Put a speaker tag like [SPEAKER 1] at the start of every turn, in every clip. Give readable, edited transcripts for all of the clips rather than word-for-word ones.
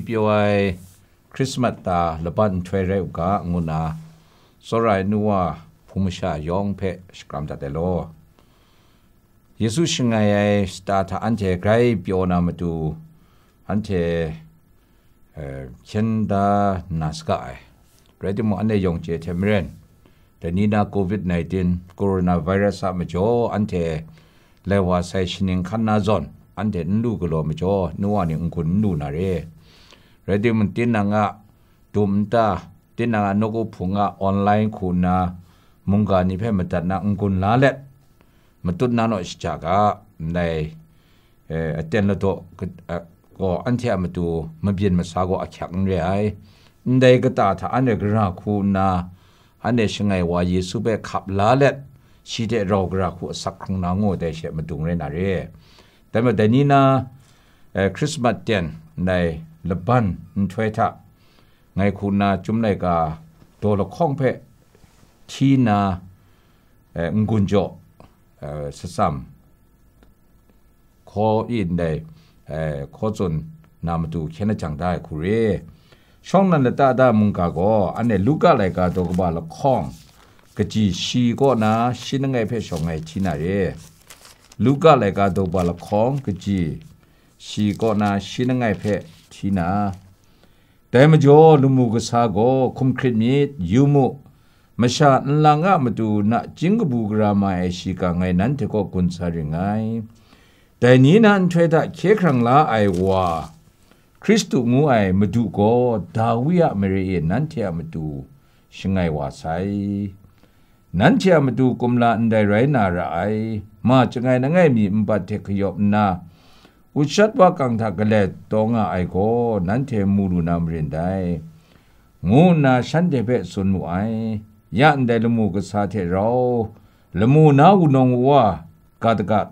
[SPEAKER 1] เปียวไอคริสต์มาสตาละบันทเวเรอุกะงูนาสรายนัวภูมิชายองเพสกรัมตัดเตโลเยซูชิงไงไอสตาร์ทอันเทไกรเปียวนามาดูอันเทเช่นดานาสกายเรดิโมอันเดยองเจเทมเรนแต่นี่นาโควิด-19 โคโรนาไวรัสมาจ่ออันเทเลวาไซชินิงขันนาซอนอันเทนดูกโลมาจ่อนัวนี่องคุณดูนาเรเรดิมันตินนางะตุมตาตินนางะนกุพุงะออนไลน์คุณนามุงกานิเพมตัดนาองคุณลาเล็ดมาตุนนาโนชิจากะในเต็นละโตก็อันเทียมาดูมาเบียนมาสาก็อักขังเรไอในกตาถ้าอันเดกราคุณนาอันเดชงไงว่าเยซูเบขับลาเล็ดชีเดรอกราคูสักครั้งนางโง่แต่เชมาดุงเรนาเรแต่เมื่อเดนี้นะคริสต์มาสเตียนในละบันทเวทะไงคุณนาจุ่มในกาตัวละข้องเพที่นางุนโจสซัมขออินได้ขอจนนามาดูแค่นั้นจังได้คุเรช่องนั้นละตาดามุงกาก็อันนี้ลูกอะไรกาตัวกบาละข้องกะจีชีก็นะชินไงเพชองไงที่นาเรลูกอะไรกาตัวบาละข้องกะจีชีก็นะชินไงเพที่นาแต่มาจ่อลุมูกษาก็คุมคริตมียูมุมาชาลังอะมาดูนะจิงกบูกรามาไอชิกาไงนั้นเทก็กุนซาริงไงแต่นี้นั้นช่วยได้เคครั้งละไอว่าคริสตุงูไอมาดูก็ดาวิอะเมเรเอนั้นเทียมาดูชิงไงว่าไซนั้นเทียมาดูกุมลาอันใดไรนาระไอมาจะไงนะไงมีมบัดเทขยบนาอุชัดว่ากังทักเลตองไอก็นั้นเทมูรุนามเรนได้งูนาฉันเดเปสุนมุไอยันได้ละมูกษาเทเราละมูนาอุนงว่ากาตกัด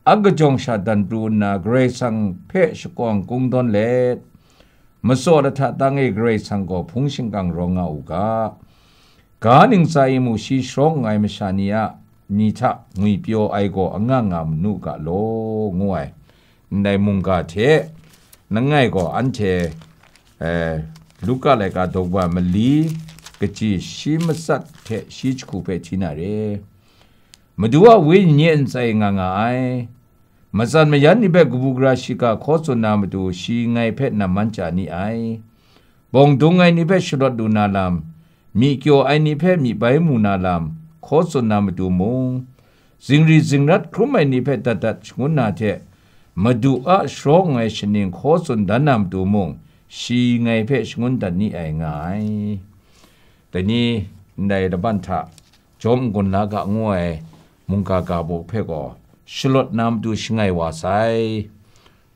[SPEAKER 1] อักจงชาดันปรูนาเกรซังเพชกองกุงดอนเลดมาโซดทัตังเอเกรซังก็พุงชิงกังรองเอากากานิงไซมูชีชงไงมชานียะนิทะงุยเปียวไอโกอ่างงามนุกะโลงวยในมุงกาเทนังไงก็อันเทลูกอะไรกาตกว่ามลีกจีชิมสัตเทชิจคูเปทินาเรมาดูว่าวิญญาณใจงางไอมาสันมายันนี่เบกบุกราชิกาขอสุนามาดูชีไงเพชรนามันจานี่ไอบงดงไงนี่เพชรรถดูนาลามมีเกียวไอนี่เพชรมีใบมูนาลามขอสุนามาดูมงสิงรีสิงรัดครุมไอนี่เพชรตัดชงนาเทมาดูอะชรองไงชนิงขอสุนดานามดูมงชีไงเพชรงุนดันนี่ไอไงแต่นี่ในระบันทะจอมกุนลากะงวยมุงกากาโบเพก็ชลดนามดูชงไงวาไซ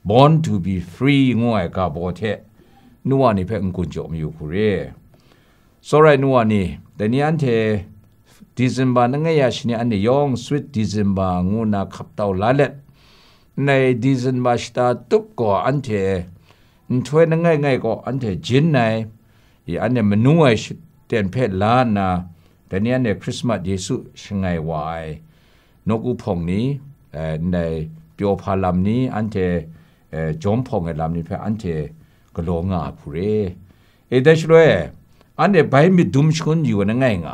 [SPEAKER 1] born to be free งวยกาโบเทนัวนี่เพงกุนจอมอยู่คุเรสอไรนัวนี่แต่นี่อันเทDecember นั่งไงยาชนี่อันนี้ยอง sweet December งูนาขับเตาลาเล็ดใน December สตาตุบก็อันเทช่วยนั่งไงก็อันเทจินในอีอันเนี่ยมันนัวเตียนเพชรล้านนะแต่เนี่ยในคริสต์มาสเยซูชงไงวายนกอุพงนี้ในเปียวพาลำนี้อันเทจอมพงไอ้ลำนี้เพออันเทก็โลงาคุเรเดชเลยอันเดไปมีดุมชนอยู่นั่งไง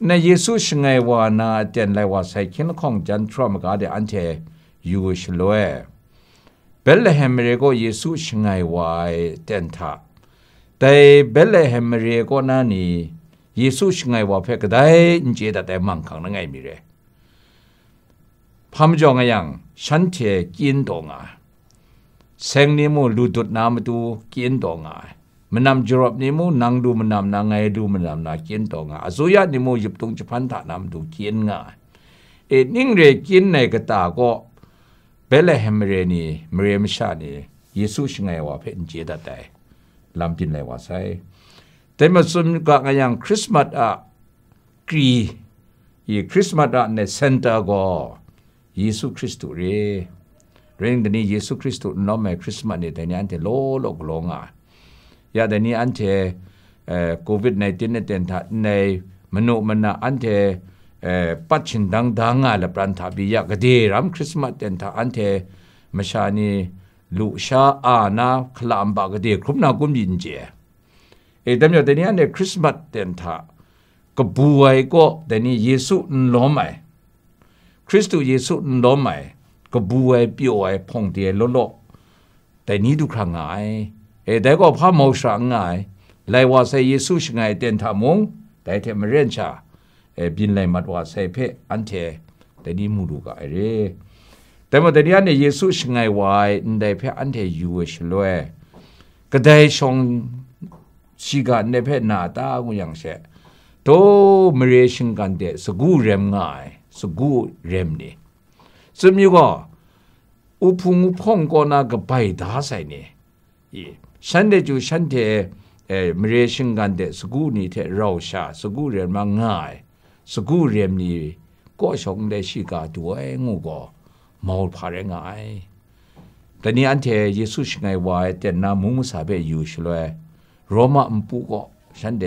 [SPEAKER 1] ในเยซูชงไงวานาเตียนไลว่าใส่ขินของจันทรมกาเดอันเทอยู่ชลวยเบลเลเฮมเรโกเยซูชงไงวายเตียนทาแต่เบลเลเฮมเรโกนานี่เยซูชงไงว่าเพกได้อินเจดแต่มังคังนั่งไงมีเรพามจองยังฉันเทกินตงาเซงนิมูลูดุดนามาดูกินตงามันนำจรบนิมูนังดูมันนำนางไงดูมันนำนากินตงาสุยานิมูหยิบตรงจะพันธะนำดูกินงานิ่งเรกินในกตาก็เบลเลเฮมเรนีเมเรมชานีเยซูชงไงว่าเพนเจดแต่ลำจินเลยว่าใช่แต่มาสุนก็ยังคริสต์มาสกรีคริสต์มาสในเซ็นเตอร์ก็เยซูคริสต์เรื่องนี้เยซูคริสต์น้อมคริสต์มาสเนี่ยแต่เนี่ยอันเทโลกลงยาแต่นี้อันเทโควิด-19เนี่ยแต่ในมนุษย์มันอันเทปัจฉินดังๆละปรันทาบิยะกะเดรัมคริสต์มาสแต่อันเทมชานี ลุชาอานาคลามบากเดียครุมนากุมยินเจแต่เมื่อแต่นี้ในคริสต์มาสเต็นทากบวยก็แต่นี้เยซูล้อมไหมคริสต์เยซูล้อมไหมกบวยเปียวไอ้พงเดียโลโลแต่นี้ดูครั้งไงแต่ก็พระมสังไงไลว่าใส่เยซูไงเต็นทามงแต่เทมเรียนชาบินไลมัดว่าใส่เพออันเทแต่นี้มูดูกไอเร่แต่เมื่อแต่นี้ในเยซูไงวายในเพออันเทยูเอชลวยก็ได้ชงสิกันในเพอหน้าตากูอย่างเช่โตมเรชิงกันเดสกูเรมง่ายสกูเรมนี่สมยุก็อุพุงอุพงก็น่าก็ไปด่าใส่เนี่ยฉันเดจูฉันเทมเรชิงกันเดสกูนี่เทเราชาสกูเรมมาง่ายสกูเรมนี่ก็ชงได้สิกาด้วยงูก็มองผ่านง่ายแต่นี่อันเทเยซูไงวายแต่นามุงสาเบอยู่ชลวยโรมาอุปุก็ฉันเด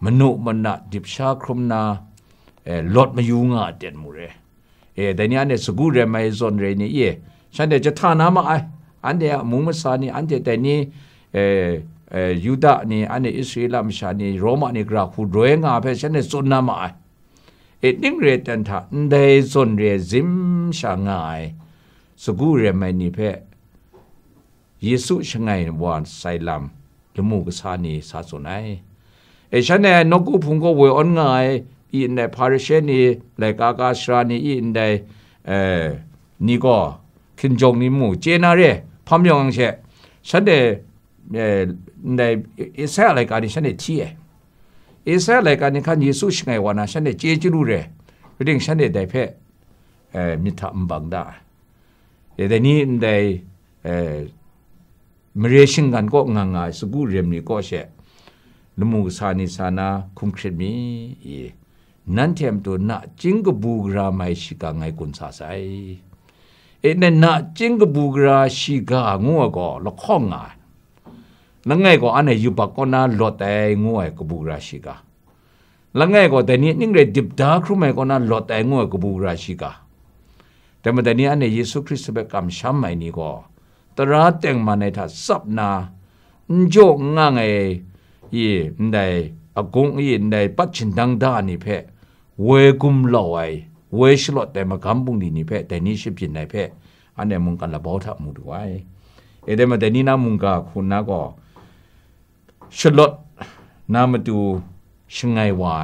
[SPEAKER 1] มนุษย์มันน่ะดิบชาครุมนาลดมาอยู่งาเด่นมูเรแต่นี่อันเดสกูเรไม่ซอนเรนี่ฉันเดจะท่าน้ำมาอันเดมุมสานี่อันเดแต่นี่ยูดานี่อันเดอิสราเอลมิชานี่โรมานี่กราคูรวยงาเพฉันเดซอนน้ำมานิ่งเรตันท่าได้ซอนเรซิมชางายสกูเรไม่นี่เพเยซูชงายวันไซลัมลมูกสานี่สาสุนัยฉันเนี่ยนกูพุงก็เวอนง่ายอินในพาริเชนี่เลยกากาสรานี่อินในนี่ก็ขึ้นจงนี่มูเจนาเร่พามยองเชฉันเนี่ยในอิสราเอลการนี่ฉันเนี่ยที่อิสราเอลการนี่ขันเยซูช่างไงวะนะฉันเนี่ยเจจูรู้เร่เรื่องฉันเนี่ยได้เพ่มิถามบังได้แต่นี้ในมเรชิงกันก็ง่ายๆสกูเรียมนี่ก็เชลมูสานิสานาคุมคริดมีนั่นเทียมตัวน่ะจิงกบูกราไม่ชิกาไงกุนสาไซเนี่ยน่ะจิงกบูกราชิกางัวก็ละข้องอ่ะแล้วไงก็อันไหนอยู่ปากก็น่าหลอดแต่งัวกบูกราชิกาแล้วไงก็แต่นี้นิ่งเลยดิบดาครุไม่ก็น่าหลอดแต่งัวกบูกราชิกาแต่เมื่อแต่นี้อันไหนเยซูคริสต์เบกำช้ำไม่นี่ก็ตราเต็งมาในท่าซับนาโจงง่ายในอากงในปัจจินดังดานี่เพเวกุมลอยเวชลอดแต่มากำบุงนี่เพแต่นี่ชิบจินในเพอันนี้มุงกันละบ่าวทับมุดไว้เดี๋ยวมาแต่นี่นะมุงกาคุณนะก็ชลอดนามาดูช่างไงไว้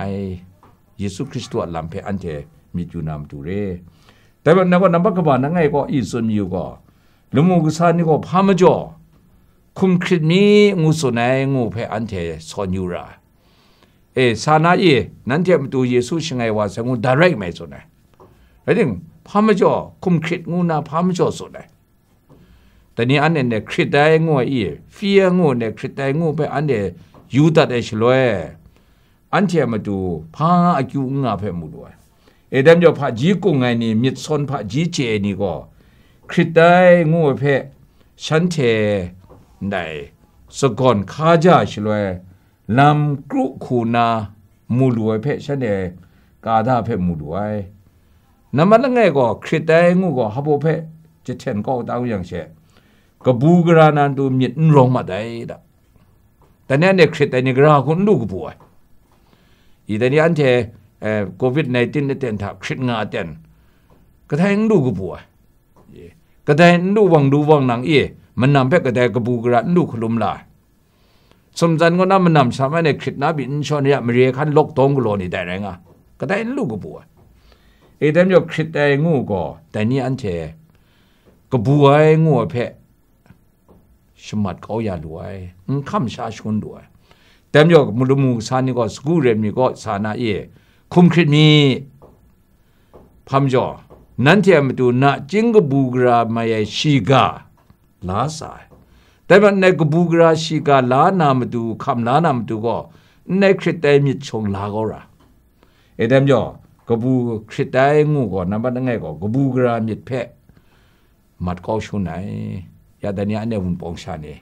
[SPEAKER 1] เยซูคริสต์ตัวลำเพอันเจมีจูนามตูเรแต่แบบนั้นก็นับกบานั่งไงก็อีส่วนอยู่ก็ลุงกุศลนี่ก็พามจ่อคุมคริดมีงูส่วนไหนงูเพออันเทสอนยูราสานานั่นเทียมตัวเยซูช่างไงว่าสงู direct ไม่ส่วนไหนแล้วถึงพามจ่อคุมคริดงูน่ะพามจ่อส่วนไหนแต่นี่อันเนี่ยคริดได้งูฟียงูเนี่ยคริดได้งูเพออันเดยูดัดเอชลอยอันเทียมตัวพาอากิวงาเพมุดไว้เดิมจ่อพาจีกุงไงนี่มิดซอนพาจีเจนี่ก็คริดได้งูเพฉันเทได้สกอนข้าจ้าชลวยลำกรุคูนามูลวยเพฉันเองกาดาเพมูลวยนั่นมันไงก็คริสเตียนงูก็ฮับเพจะเช่นก็ตามอย่างเช่นก็บูกรานันดูมีนรงมาได้ละแต่เนี่ยคริสเตียนกราคนลูกบัวอีแต่เนี่ยอันเทโควิด-19เนี่ยเต็นทักคริสงาเต็นก็แทงลูกบัวก็แทงดูวังหนังมันนำเพกกระแดกบูกระลูกขลุมลาสมจันก็น้ำมันนำสามารถในคริสนาบินชอนเนี่ยมเรียขันลกตงกโลนี่ได้ไงก็ได้ลูกกบัวเดี๋ยวคริสได้งูก็แต่นี่อันเชกบัวงูเพะสมัดเขาอย่าด้วยคำชาชนด้วยแต่เดี๋ยวมุลมูสานี่ก็สกูเรมนี่ก็สานาคุมคริสมีพามจ่อนั่นเทียมตัวน่ะจิงกบูกราไม่ชีกาลาสายแต่ว่าในกบูกราชิกาลานามดูคำลานามดูก็ในคริสเตียนมิชงลาโกระเดี๋ยวกบูคริสเตียนงูก็นับว่าไงก็กบูกรามิเพะมัดก็ชุนไหนยาดนี้อันเดียวมันปองชานี่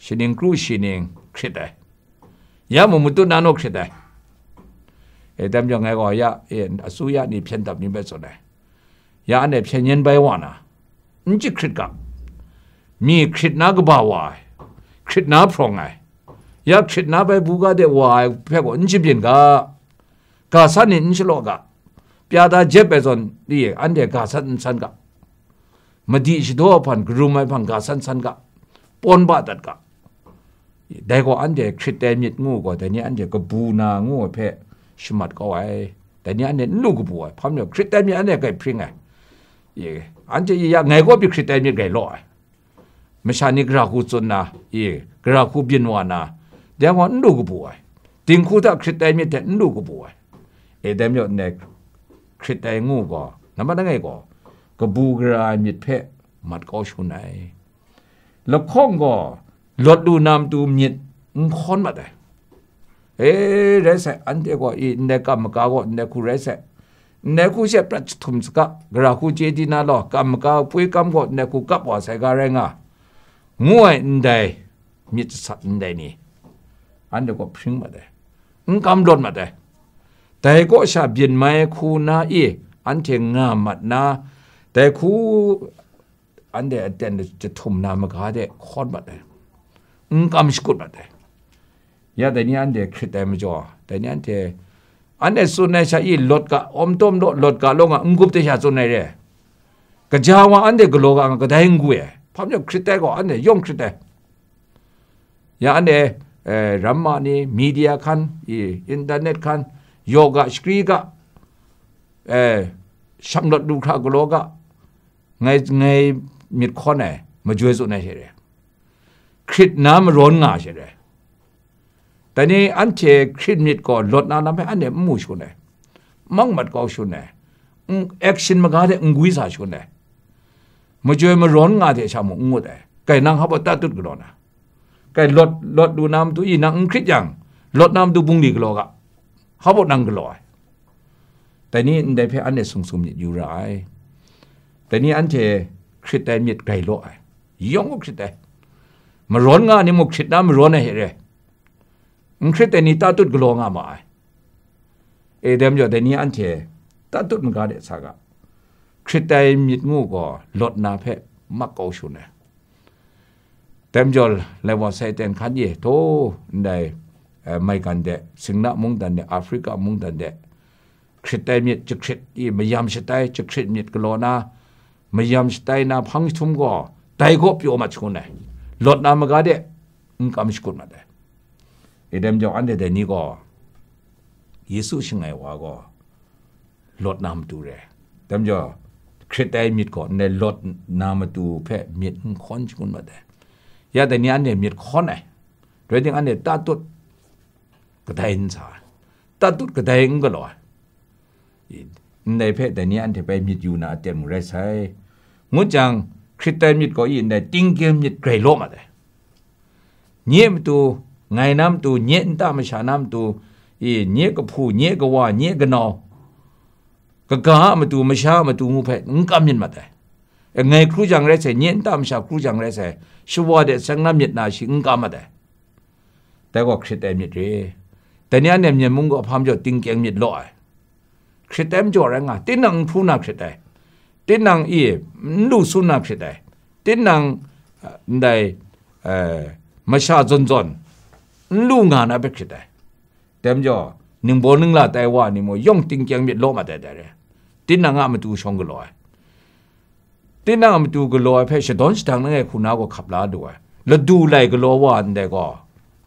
[SPEAKER 1] ชินิงครูชินิงคริสเตียนยามุตุนานกคริสเตียนเดี๋ยวไงก็ยาสุยานี่เพียนตับนี่เป็นส่วนไหนยาอันเดียเพียนยันใบวานะนี่จิคริสกับ มีคริสนาก็บ่าวายคริสนาพรองไงอยากคริสนาไปบูกาเดวายเพื่อคนจิบยินกาสันนินชโลกะพิอาดาเจ็บไปจนนี่อันเดียกาสันกะมาดีชิโดพันกรูไม่พันกาสันกะปนบาตัดกะได้ก็อันเดียคริสเตียนมิดงูก็แต่นี้อันเดียก็บูนางูเพ่ชมัดก็ไว้แต่นี้อันเดียนูก็บัวพร้อมเนี่ยคริสเตียนมิดอันเดียก็พริ้งไงอันเดียอยากไงก็เป็นคริสเตียนมิดไงลอยไม่ใช่นี่กระหูจนนะกระหูบินวานะเดี๋ยววันนูก็บัวติงคูถ้าคริสเตียนมิดแต่นูก็บัวเดี๋ยวเนี่ยคริสเตียนงูก็นั่นมันไงก็บูกระมิดเพ่มัดก็ชุนไอแล้วข้องก็ลดดูน้ำดูมิดคนมาได้เรสอันเดียก็อินเดกามกาก็อินเดคูเรสเนคูเชปรัชทุมสกะกระคูเจดีนาลอกามกาปุยกามก็เนคูกับว่าใส่กาเรงะงวยอินเดมิดสัตอินเดนี่อันเดียก็พิงมาได้กำลดมาได้แต่ก็ชาบินไม่คูนาอันเทงามัดนาแต่คูอันเดียเดนจะทุมนามกาเดคนมาได้กำสกุลมาได้ยาแต่นี้อันเดียคริสเตียนไม่จ่อแต่นี้อันเดียสุนัยชาอีลดกะอมต้มลดกะลงอ่ะกุบเตชาสุนัยเร่กะจาวอันเดียกโลกะก็ได้งูเอ๋พร้อมจะคริสเตียนก็อันเดียยงคริสเตียนยาอันเดียรัมมานีมีเดียคันอินเทอร์เน็ตคันโยกะสกรีกะช่างลดดูครากโลกะไงมีคนไหนมาช่วยสุนัยเร่คริสน้ำร้อนง่าเร่แต่นี่อันเชคริสมิดก็ลดน้ำให้อันเนี่ยมูชุนเลยมั่งมัดก็ชุนเลยแอคชั่นมันก็ได้งุยสาชุนเลยมาช่วยมาร้อนง่าเดชามุงุดเลยไก่นั่งเขาบอกตัดตุดกระโดดนะไก่ลดดูน้ำตัวอีนั่งคริสยังลดน้ำดูบุงดีกระโดดเขาบอกนั่งกระโดดแต่นี่ได้เพื่ออันเนี่ยสุ่มอยู่ไรแต่นี่อันเชคริสแต่มิดไก่โลยยองก็คริสแต่มาร้อนง่านี่มุกคริสน้ำมาร้อนให้เร่คริสเตียนนี่ตัดตุดกลงอ่ะมาเดิมอยู่แต่นี้อันเชตัดตุดมันก็ได้สักอ่ะคริสเตียนมิดงูก็ลดนาเพะมักเอาชุนเนี่ยเต็มจอเลยว่าใส่เต็นขันยี่โตได้ไม่กันเดะสิงห์มุงดันเดะแอฟริกามุงดันเดะคริสเตียนมิดจะคริสอีไม่ยำสไตจะคริสมิดกลอนาไม่ยำสไตนาพังทุ่มก็ไตก็เปียวมาชุนเนี่ยลดนามันก็ได้กำสกุลมาได้เดิมจออันเดียนี้ก็เยซูชิงไงวะก็ลดน้ำตูเร่เดิมจอคริสเตียนมิดก็ในลดน้ำตูเพ่มิดคนชุนมาได้ยาแต่นี้อันเดียมิดคนไหนโดยที่อันเดียตัดตุดก็ได้อินสาตัดตุดก็ได้อินก็ลอยในเพ่แต่นี้อันเดียไปมิดอยู่นะเต็มไรใช่งูจังคริสเตียนมิดก็อินในติ้งเกมมิดไกลโลมาได้เงี้ยมตูไงน้ำตัวเงี้ยตามชาน้ำตัวเงี้ยก็พูเงี้ยก็ว่าเงี้ยก็นอก็กะมาตัวมาชามาตัวงูเพ่งกำยันมาแต่ไงครูจังไรเสเงี้ยตามชาครูจังไรเสชัวเด็ดสังน้ำยันนาชิงกำมาแต่ก็คริสเตียนมิดเร่แต่เนี้ยเนี่ยมุงก็พามจะติ้งเกียงมิดลอยคริสเตียนจ่อแรงอ่ะติ้งนังพูนักคริสเตียนติ้งนังดูสุนักคริสเตียนติ้งนังได้มาชาจนลูกงานอะไรคิดได้เต็มจ่อหนึ่งบนหนึ่งละแต่ว่านี่มันย่องติงเกียงมีโลมาแต่เลยตินนางามาดูช่องกลอยตินนางามาดูกลอยเพื่อจะโดนสตางนั่งไอ้คุณน้าก็ขับลาด้วยแล้วดูไล่กลอยว่าอันเด็กก็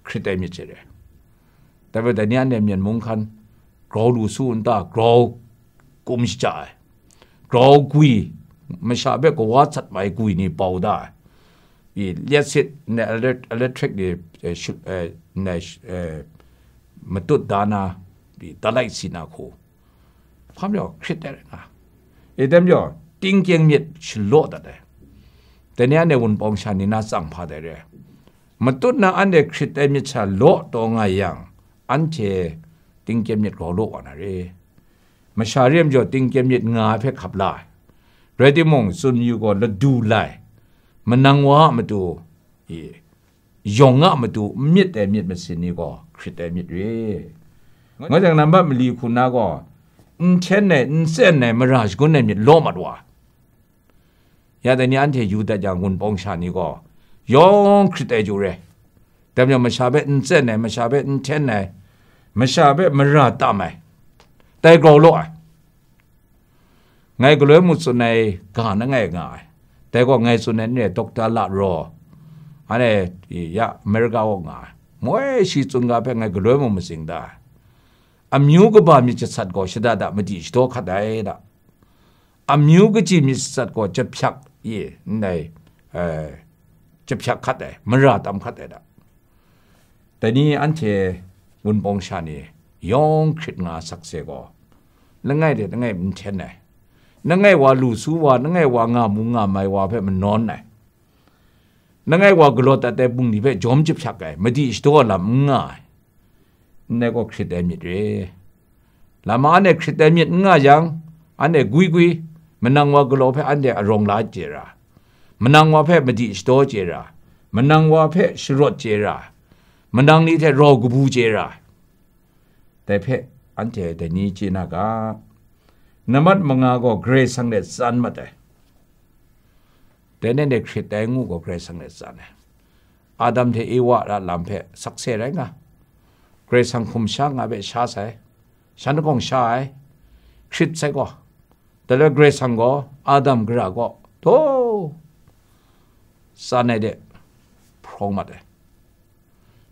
[SPEAKER 1] คิดได้ไม่เจอเลยแต่ว่าแต่เนี้ยเนี่ยมีมุงคันกรอดูสู้อันตากรอกุมชิจ่ายกรอกุยไม่ใช่แบบก็ว่าจัดไปกุยนี่เป่าได้เลียสิในอิเล็กทริกนี่ในมาตุดดานาตะไลสินาโคพร้อมแล้วคิดได้นะเดิมอยู่ติ้งเกียงมิดชโลดได้แต่เนี้ยในวันปองชานี่น่าสั่งพาได้เลยมาตุดน่ะอันเด็กคิดได้มิดชโลตัวไงยังอันเชติ้งเกียงมิดก็โลกนะเร่มาชาเรียมอยู่ติ้งเกียงมิดงาเพื่อขับไล่เรดิมงซุนอยู่ก็ละดูไล่มันนังวะมาดูยองอ่ะมาดูมิดแต่มิดมันสินี่ก็คิดแต่มิดเร่งั้นจากนั้นบ้านมันลีคุณน้าก็เช่นไหนเส้นไหนมาราชกุนไหนมิดล้อมาด้วย ยาแต่นี้อันเทอยู่แต่อย่างหุ่นปองชานี่ก็ยองคริสเตจูเรแต่ยังไม่ชาเบอินเซนไหนไม่ชาเบอินเทนไหนไม่ชาเบมราตามไหมแต่กลัวโลกไงก็เลยมุดสุนัยการนั่งไงแต่ก็ไงสุนัยเนี่ยตกตาละรออันนี้ยาอเมริกาว่าไงมวยชีจุงกาเป็นไงก็เลยมุดสิ่งได้อามิวก็บ้ามีจะสัตว์ก็ชดาดาไม่ดีสโตขัดได้ละอามิวก็จีมีสัตว์ก็จะพักในจะพักขัดได้มราตามขัดได้ละแต่นี่อันเทวุนปองชานี่ยองคิดงาสักเสก็นั่งไงเด็ดนั่งไงมันเช่นไหนนั่งไงว่าลูสู้ว่านั่งไงว่างามุงาไม่ว่าเพ่มันนอนไหนนั่งไงว่ากลัวแต่บุ้งนี่เพ่จอมจิบชักไงไม่ดีสตัวลำง่ายนี่ก็คิดได้มิดเร่ลำอันนี้คิดได้มิดง่ายยังอันนี้กุยมันนั่งว่ากลัวเพ่อันนี้อารมณ์ร้ายเจรามันนั่งว่าเพ่ไม่ดีสตัวเจรามันนั่งว่าเพ่สรดเจรามันนั่งนี่เท่รอกบูเจราแต่เพ่อันเจแต่นี้จีน่ากานมัดมังก็เกรซังเดซันมาแต่เนี่ยเด็กคิดแต่งูก็เกรซังเดซันอาดัมเทอีวะละลำเพ่สักเสร็จไงเกรซังคุมช่างอาเบชาใส่ฉันก็คงใช้คิดใส่ก็แต่แล้วเกรซังก็อาดัมกระก็โตซันเดพร้อมมา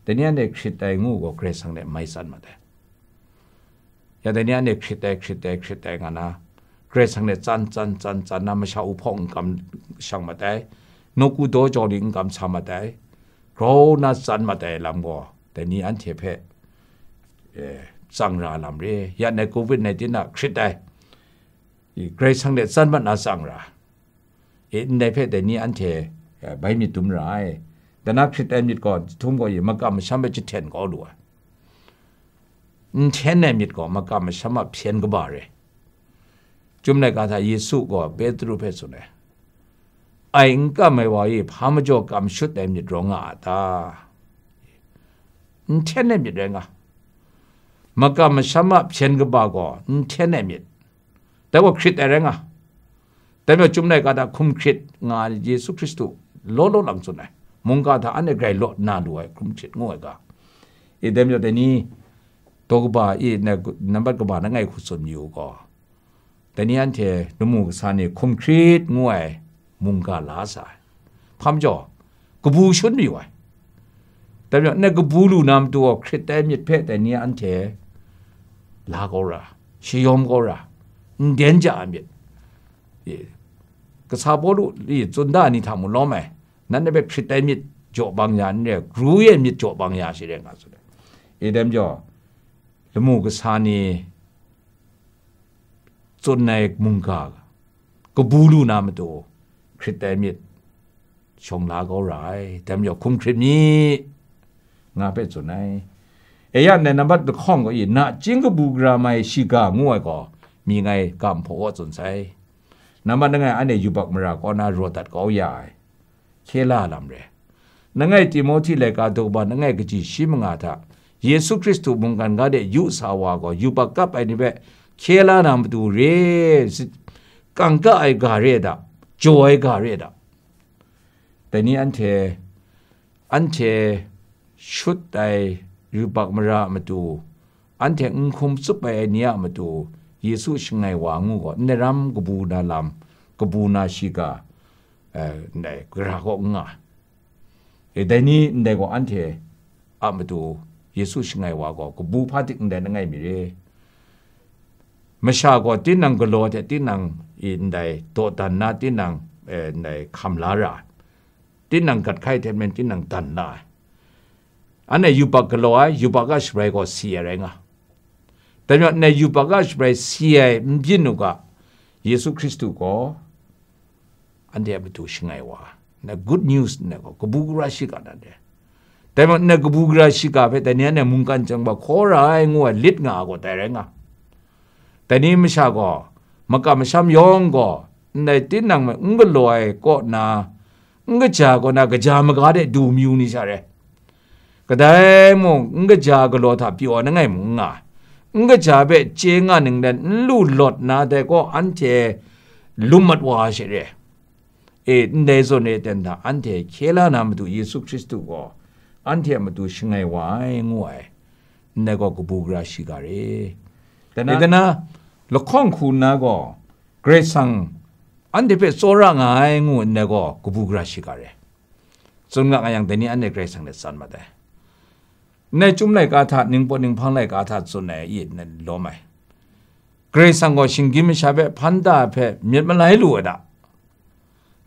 [SPEAKER 1] แต่เนี่ยเด็กคิดแต่งูก็เกรซังเดไม่ซันมายาแต่เนี่ยเนี่ยคิดแต่กันนะเกรซังเนี่ยจันนะไม่ชาอุปองกำช่างมาแต่นกูโดจอดิงกำช่างมาแต่โครน่าจันมาแต่ลำก็แต่นี่อันเทเพสังราลำเรียในโควิดในที่น่ะคิดแต่เกรซังเนี่ยจันมันน่าสังราในเพแต่นี่อันเทใบมีตุ้มร้ายแต่นักคิดแต่มีก่อนทุ่มก็ยิ่งมันก็ไม่ช่างไปจิตเทนก็ดูเช่นนี้มิดก็มากำมาสมัครเพียนก็บาร์จุ่มในการทายเยซูก็เปโตรเพสุเนี่ยไอ้อิงก็ไม่ว่าพามจ่อกำชุดแต่มิดร้องอาตาเช่นนี้มิดเองมากำมาสมัครเพียนก็บาร์ก็เช่นนี้มิดแต่ว่าคริสต์เองแต่เมื่อจุ่มในการทายคุมคริสต์งานเยซูคริสต์โลหลังสุดเนี่ยมุงการทายอันนี้ไกลโลน่าดูไอ้คุมคริสต์งวยก็อีเดมอยู่แต่นี้ตัวกบ่าอีเนี่ยนับกบ่านั่งไงขุดสนอยู่ก็แต่นี่อันเทนมุกสานี่คมครีดงวยมุงกาลาสายพามจ่อกบูชุนอยู่แต่เนี่ยกบูลูนำตัวคริสแต่มิดเพศแต่นี่อันเทลาโกราชิยอมโกราเดียนจ่ามิดก็ซาโบลูนี่จนได้นี่ทำมุล้อไหมนั่นเป็นคริสแต่มิดจ่อบางอย่างเนี่ยรู้ยังมิดจ่อบางอย่างสิเรื่องอะไรเอเดมจ่อละมูกสานีจนในมุงกาก็บูลูนามตัวคริสเตมิดชงลาก็ไรแต่ไม่ยอมคุมคริสนี้งาเป็นส่วนไหนเอียนในนับตะข้องก็อีน่ะจริงก็บูกราไม่ชิกางวยก็มีไงกำพอสนใจนับนั่งไงอันนี้อยู่บักมราก็น่ารวดตัดก็ใหญ่เคล่าลำเรนั่งไงติโมธีเลกาตัวบ้านนั่งไงก็จีชิมงาท่าเยซูคริสต์มุงกันก็ได้ยุสาวาก็ยุบักกับไอ้นี่เบเคลานามดูเรกังก็ไอ้กาเรดาจอยกาเรดาแต่นี่อันเทชุดไอ้ยุบักมรามาดูอันเทคุมสุบไปไอ้เนี่ยมาดูเยซูชงไงวางูก็เนรัมกบูนาลำกบูนาชิกาในกระหงอ่ะแต่นี่ในก็อันเทอามาดูเยซูชงไงวาก็บูพาติกได้นั่งไงมีเร่ไม่ชาก็ที่นั่งกลัวแต่ที่นั่งอินได้โตตันนาที่นั่งในคำลาราที่นั่งกัดไข่เทมันที่นั่งตันได้อันนี้ยูปากกลัวยูปากก็สบายก็เสียเองแต่เนี่ยในยูปากก็สบายเสียมินุกะเยซูคริสต์ก็อันเดียบตัวชงไงวาใน good news เนี่ยก็บุกราชิกานั่นเองแต่มันเนี่ยกบุกราชิกาเพแต่เนี่ยมุงกันจังว่าขอร้ายงัวลิดงาก็แต่แรงแต่นี่ไม่ใช่ก็มันก็ไม่ช้ำยองก็ในที่นั่งมันก็ลอยก็นาก็จาก็น่าก็จามก็ได้ดูมิวนี่ใช่ไหมก็ได้มึงก็จาก็ลอยทับปีวันนั่งไงมึงก็จะไปเจงาหนึ่งเดินลู่หลดนะแต่ก็อันเจลุมัดว่าใช่ไหม เดโซเนเตนดาอันเทเคลานามาดูเยซูคริสต์ก็อันเทมาดูชิงไงวายงวยเนก็กบูกราชิกาเรแต่นะละข้องคุณนะก็เกรซังอันเดเปโซระงายงูเนก็กบูกราชิกาเรส่วนงานอย่างเดนี้อันเดเกรซังเนสันมาได้ในจุ่มไหนกาถาหนึ่งปนหนึ่งพังไหนกาถาส่วนไหนอีนั่นรู้ไหมเกรซังก็ชิงกิมชาเปพันดาเปมีมันไหลลัวดะ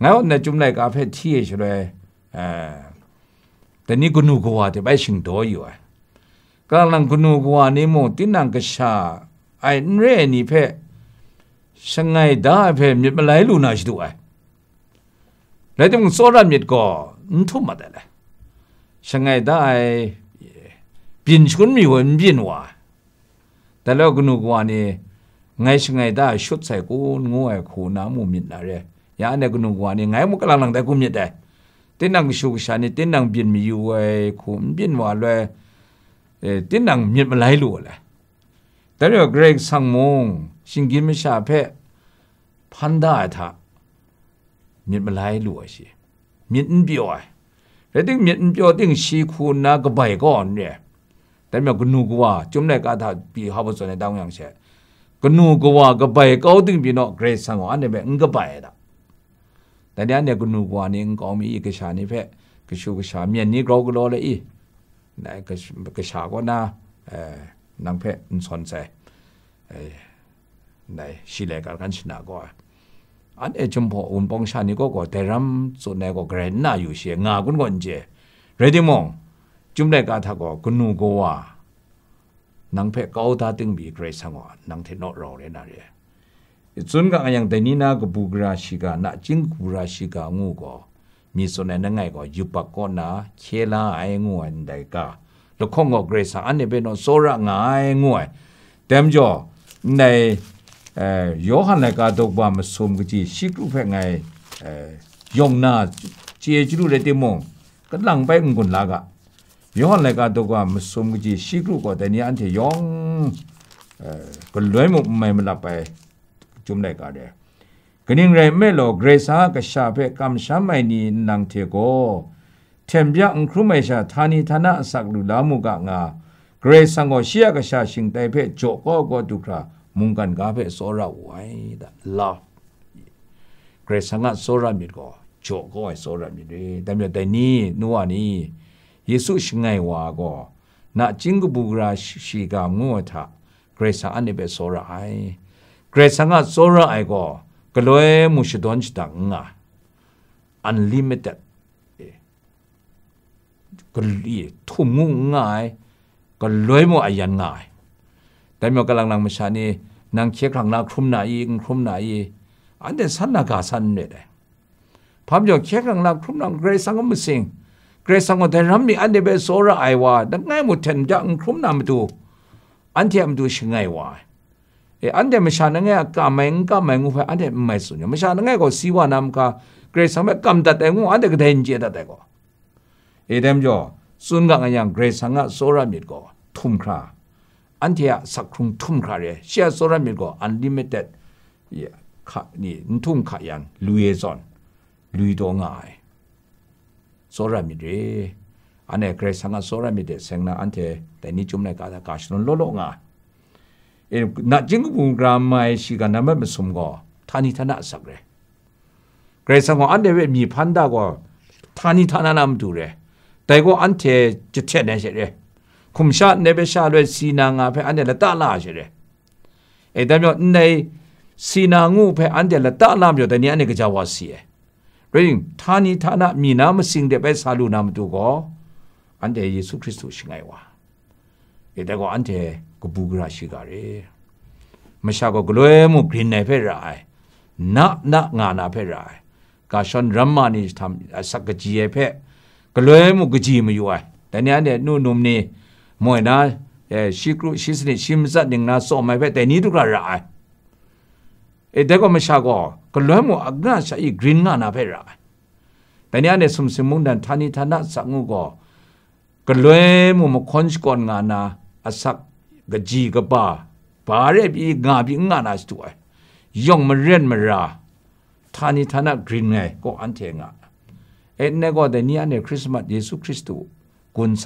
[SPEAKER 1] งั้นในจุ่มไหนกาเปที่เฉยแต่นี่กุนูกว่าจะไปชิงตัวอยู่กำลังกุนูกว่านี่โมตินังกษาไอ้เรนี่เพ่ช่างไงได้เพ่มีมันไหลลัวน่าชิด้วยแล้วที่มึงโซรามีก็ทุ่มมาได้เลยช่างไงได้บินชนมีวันบินว่าแต่แล้วกุนูกว่านี่ไงช่างไงได้ชุดใส่กูงูไอ้คูน้ำมูมิดอะไรอย่างนี้กุนูกว่านี่ไงมึงกำลังได้กูมิดได้ตินังชูกชานี่ตินังบินมีอยู่ไอ้คุมบินว่าเลยตินังมีมันไหลลัวเลยแต่เรื่องเกรกสังมงสิงกินไม่ชาเพ่พันได้ท่ามีมันไหลลัวสิมีนเปียวแล้วถึงมีนเปียวถึงชีคุณนะก็ใบก่อนเนี่ยแต่เมื่อกุนูกว่าจุ่มในกาถาปีฮาบสนในดาวยังเช่กุนูกว่าก็ใบก็ถึงปีนอเกรกสังอันนี้แบบก็ใบละแต่เดี๋ยวเนี่ยกุนูกว่านี่ก็มีอีกชานี่เพ่ก็ชูกชาเมียนนี่เราก็รอเลยอีไหนก็ชาก็น่านางเพ่สอนใจไหนสิเลกันชนะก็อันจมพออุ่นปองชานี่ก็แต่รำส่วนไหนก็เกรนน่าอยู่เสียงากุนก่อนเจเรดิมองจุ่มได้กาทักก็กุนูกว่านางเพ่เก้าตาตึงบีเกรซังว่านางเทนอรอเลยนะเรส่วนก็อย่างแต่นี้นะก็บุกราชิกานะจิงกุราชิกางูก็มีส่วนนั้นไงก็ยุบก็นะเคลาไอ้งูอันใดก็แล้วคงก็เกรซังอันนี้เป็นโซระงายงูเต็มจ่อในโยฮันในการตกบามาสมกุจีชิกรูเพ่ไงยงนาเจียจรูเลยเต็มมงก็หลังไปงุนลากะโยฮันในการตกบามาสมกุจีชิกรูก็แต่นี้อันที่ยองก็เลยมุไม่มาลับไปจุ่มได้ก็ได้ก็นิ่งไรไม่หลอกเกรซาก็ชาเพ่กำช้ำไม่นีนังเทโกเทมยาอุครุไม่ชาธานีธนาสักลุลามุกะงาเกรซังก็เชียก็ชาชิงไตเพ่โจก็ดุครามุงกันกาเพ่โซระไว้ดะลาเกรซังโซระมิดก็โจก็ไอ้โซระมิดแต่เมื่อแต่นี้นัวนี้เยซูชิงไงวาก็น่ะจิงกบุกราชิกางัวทะเกรซังอันนี้เพ่โซระไอเกรซังโซระไอก็เลยมุชดอนจิตังunlimited ก็ลีทุ่มงุ่งง่ายก็เลยมัวอายันง่ายแต่เมื่อกำลังนั่งมาชานี่นั่งเคียครั้งนักครุมนาอีอันเดสันนักาสันเนี่ยพามจะเคียครั้งนักครุมนักเกรซังก็ไม่สิงเกรซังก็แต่รำมีอันเดเบโซระไอว่าดังไงมุดเทนจะครุมนามาดูอันที่มาดูชิงไงวะอันเดไม่ชานั่งไงกาไม่งูไปอันเดไม่สุญญไม่ชานั่งไงก็สิวานามกาเกรซังแบบกำตัดแต่งูอันเดก็เดินเจตัดแต่ก็เดมจ่อสุนกังอย่างเกรซังโซระมิดก็ทุ่มคราอันที่สักครุ่งทุ่มคราเลยเชียโซระมิดก็ unlimited นี่ทุ่มขายันลุยซอนลุยตัวง่ายโซระมิดเรอันนี้เกรซังโซระมิดเสียงน่ะอันที่แต่นี่จุ่มในกาตากาชนโลง่ายนักจิงกุงกรามไม่ชิกันนั่นไม่สมก็ท่านี่ท่าน่าสักเลยเกรซังอันเดเวมีพันดาก็ท่านี่ท่าน่ามดูเลยแต่ก็อันที่จะเทียนเนี่ยใช่ไหมคุมชาเนเบชาเลยสีนางาเพออันเดละตาลาใช่ไหมแต่เมื่อในสีนางูเพออันเดละตาลามอยู่แต่เนี่ยอันนี้ก็จะว่าเสียเรื่องท่านี้ท่าน่ามีน้ำสิ่งเดียบไปสาลูน้ำดูก็อันเดเยซูคริสต์ชิงไงวะแต่ก็อันเดก็บุกราชิกาเร่ไม่ใช่ก็กลัวมุกรินในเพรายนักงานเพรายกาชนรัมมานี่ทำสักจีเพก็เลยมุกจีไม่อยู่แต่เนี่ยนู่นนี่มวยนะชิครุชิสนิชิมซัดยังน่าส่งไม่ไปแต่นี้ทุกระไรแต่ก็ไม่ใช่ก็เลยมุกอักน่าใช้กรีนงานเพรายแต่เนี่ยสมสมุนดันท่านี่ท่านักสักงูก็เลยมุกคนสกอนงานนะสักกจีกบ้าบาเรบีงานาสตัวย่องมาเรียนมารา ทานิทานะกรีนไงก็อันเทงะเอ็นเนก็แต่นี้อันเนคริสต์มาสเยซูคริสต์กุนไซ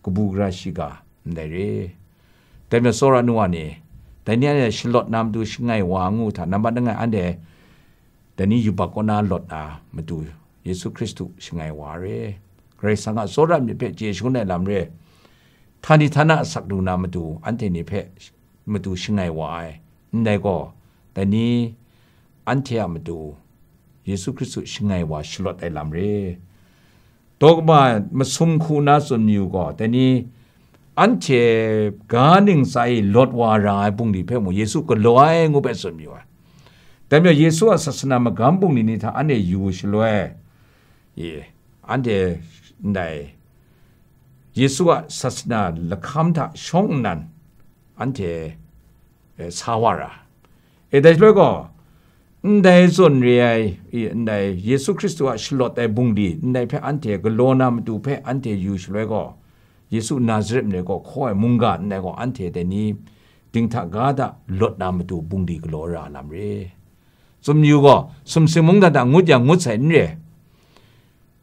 [SPEAKER 1] กบูกราชิกาได้เรแต่เมื่อโซรานัวนี่แต่นี้เนี่ยฉลดนำดูชิงไงวางูถ้านำบัดงไงอันเดแต่นี้อยู่ปากก็น่าหลดมาดูเยซูคริสต์ชิงไงวาเรเกรซังโซรามีเพจเจชุนในลำเรทานิทานะสักดูนามาดูอันเทนี่เพมาดูชิงไงวายได้ก็แต่นี้อันเทียมาดูเยซูคริสต์ชิงไงวาฉลดไอลำเรตกมาสมคูนาส่วนอยู่ก็แต่นี้อันเชกาหนึ่งใส่ลดวารายปุ่งดีเพ่งเยซูก็ลอยงูเป็นส่วนอยู่แต่เมื่อเยซูศาสนามกำปุ่งนี้นี่ถ้าอันเดียอยู่ชลวยอันเดียได้เยซูศาสนาละคำถ้าช่องนั้นอันเดียสาวาระได้ช่วยก็ได้ส่วนเรียได้เยซูคริสต์ว่าฉลดแต่ปุ่งดีได้เพ่อันเดียก็โลนามดูเพ่อันเดียอยู่ชลวยก็เยซูนาซาเรตเนี่ยก็ข้อยมุงกันเนี่ยก็อันเทแต่นี้ติงทักกาดาลดนามาดูบุงดีกโลราลำเรสมอยู่ก็สมสิมุงกันงุดอย่างงุดใส่เนี่ย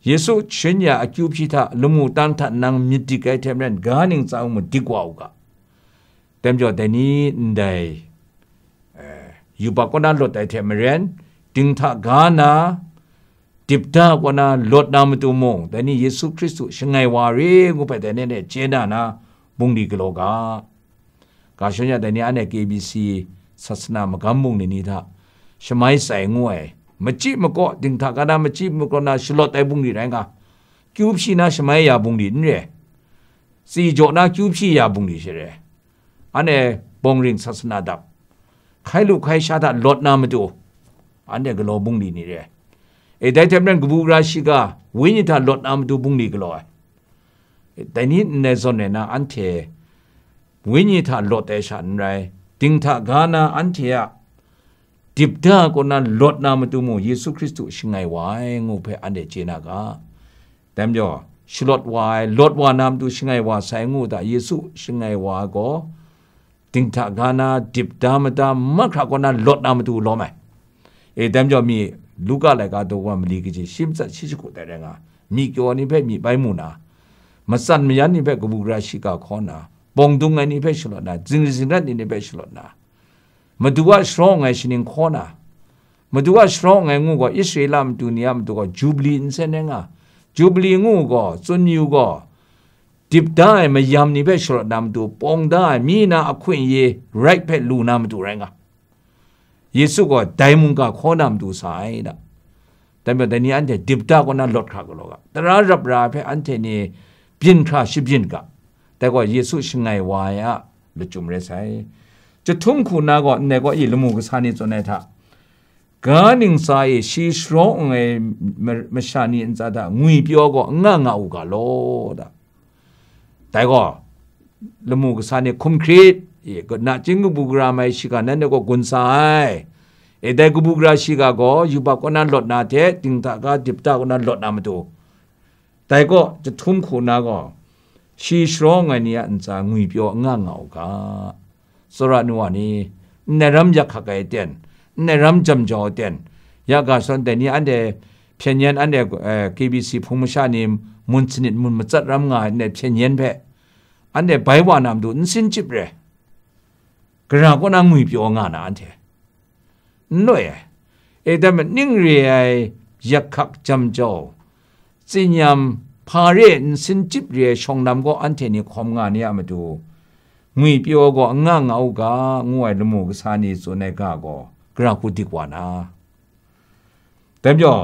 [SPEAKER 1] เยซูเช่นยาอคิวพิธาลมูตันทันนางมิติกไอเทมเรนกาหนิงสาวมุดดีกว่าอุกะเต็มจอแต่นี้ได้อยู่ปากก็นั้นลดไอเทมเรนติงทักกานาติบดากว่านะลดนามตุมงแต่นี่เยซูคริสต์ช่างไงวารีงูไปแต่เนี่ยเจนานะบุงดีกโลกากาชนยาแต่เนี่ยอันเนี่ย KBC ศาสนามกำมุงนี่ท่าชมัยใส่งวยมาจีมก็ดึงทักกันนะมาจีมก็นะฉลดไอ้บุงดีแรงกะคิวพีนะชมัยยาบุงดีเนี่ยสี่โจนะคิวพียาบุงดีเฉยอันเนี่ยบงริงศาสนาดับใครลูกใครชาติลดนามตุอันเนี่ยก็โลบุงดีนี่เลยได้ทำนั้นกบูราชิกาวิญญาณลดน้ำดูบุงดีกลอยแต่นี้ในส่วนนั้นอันเทวิญญาณลดแต่ฉันไรติงทักกานาอันเทียดิบดาคนนั้นลดน้ำดูมูเยซูคริสต์ชิงไงวายงูเพออันเดเจนากาแต่เมื่อฉลดวายลดวาน้ำดูชิงไงวาใส่งูแต่เยซูชิงไงวาก็ติงทักกานาดิบดามดามักขคนนั้นลดน้ำดูล้อไหมแต่เมื่อมีลูกอะไรก็ตัวว่ามันลีกิจชิมสัตชิชกุแต่เรื่องมีเกี่ยวนี่เพ่มีใบมูนามาสั่นมียันนี่เพ่กบุกราชิกาขอนาปองดุงไงนี่เพ่ฉลดนะจิงจิงรัดนี่เพ่ฉลดนะมาดูว่าสตรองไงชินิงขอนามาดูว่าสตรองไงงูก็อิสราเอลมตุนียมตัวก็จูบลีอินเซนเงจูบลีงูก็ซุนยูก็ดิบได้มายำนี่เพ่ฉลดนำตัวปองได้มีนาอควินเยไรเพ่ลูนามตัวแรงเยซูก็ไดมุงกาขอนำดูสายนะแต่เมื่อแต่นี้อันเดียดิบตาก็น่าลดขาก็ลกแต่เรารับราเพออันเทนี่เปลี่ยนขาชิบยินกะแต่ก็เยซูชิงไงวายะลุจุมเรใส่จะทุ่มคุณาก็เนี่ยก็อีลมูกสานิจนท่ากาหนิงสายชีสร้องไงไม่ชานีอินซาดางุยเปียวก็ง่างอุกาโลดะแต่ก็ลมูกสานิคุมครีดก็น่าจิงกุบุกราไม่ชิกานั่นก็กุนสายได้กุบุกราชิกาก็อยู่ปากก็นั่นลดนาเทติงตากาดิบตาก็นั่นลดนามาดูแต่ก็จะทุ่มคุณาก็ชีสร้องไงเนี่ยอันจะงุยเปียวง่างอุกาสระนัวนี้เนรำยักขกายเตียนเนรำจำจอเตียนยากาส่วนแต่นี้อันเดเพียงยันอันเดKBC ภูมิชานิมมุนสนิดมุนมาจัดรำงานเนี่ยเพียงยันเพะอันเดไปว่านำดูนสินจิบเรกระก็นั่งงุยเปียวงานะอันเทน้อยแต่มันนิ่งเรียยักขักจำเจ้าสิยามพาเรนสินจิบเรียชงนำก็อันเทนี่ความงานเนี่ยมาดูงุยเปียวก็ง่างเอากางวยละมูกสานีส่วนในกาก็กระกุดีกว่านะแต่เดี๋ยว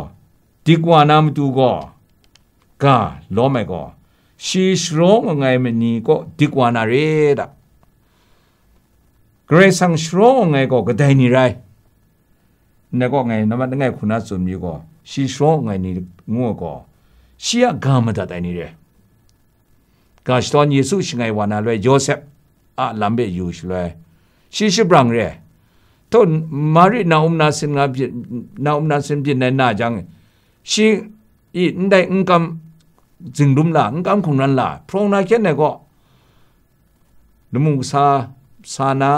[SPEAKER 1] ดีกว่านะมาดูก็กาล้อไม่ก็ชีสร้องไงมันนี่ก็ดีกว่านะเรดเกรซังสร้องไงก็กระไดนี่ไรนี่ก็ไงนั่นไงคุณน่าสมอยู่ก็ชีสร้องไงนี่งัวก็เชียกามาได้นี่เรกาสตอนเยซูชิไงวานาเลยโยเซฟลำเบยูชเลยชีชิบรังเรต้นมารินาอุมนาสินงาบินาอุมนาสินบินในนาจังชีอีนได้อุกำจึงรุมละอุกำคงนั้นละพระองค์นาเขียนเนี่ยก็ลมุงซานา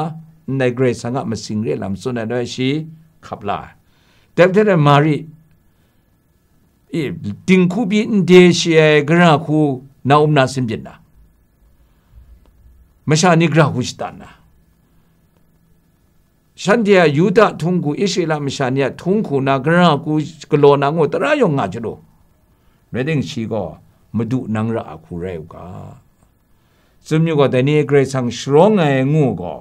[SPEAKER 1] ในเกรซังมาสิงเรลำส่วนในด้วยชีขับละ แต่เธอมารีติงคูบีอินเดเชียกระคูนาอุมนาสิมเจนนะไม่ใช่นิกระคูสตานะฉันเดียยูดาทุ่งกูอิสรามิชานีทุ่งกูนากระกูกโลนังโอตระยองอาจโดเรดิงชีก็มาดูนังระคูเรวกาสมยุก็แต่นี่เกรซังสรองไงงูก็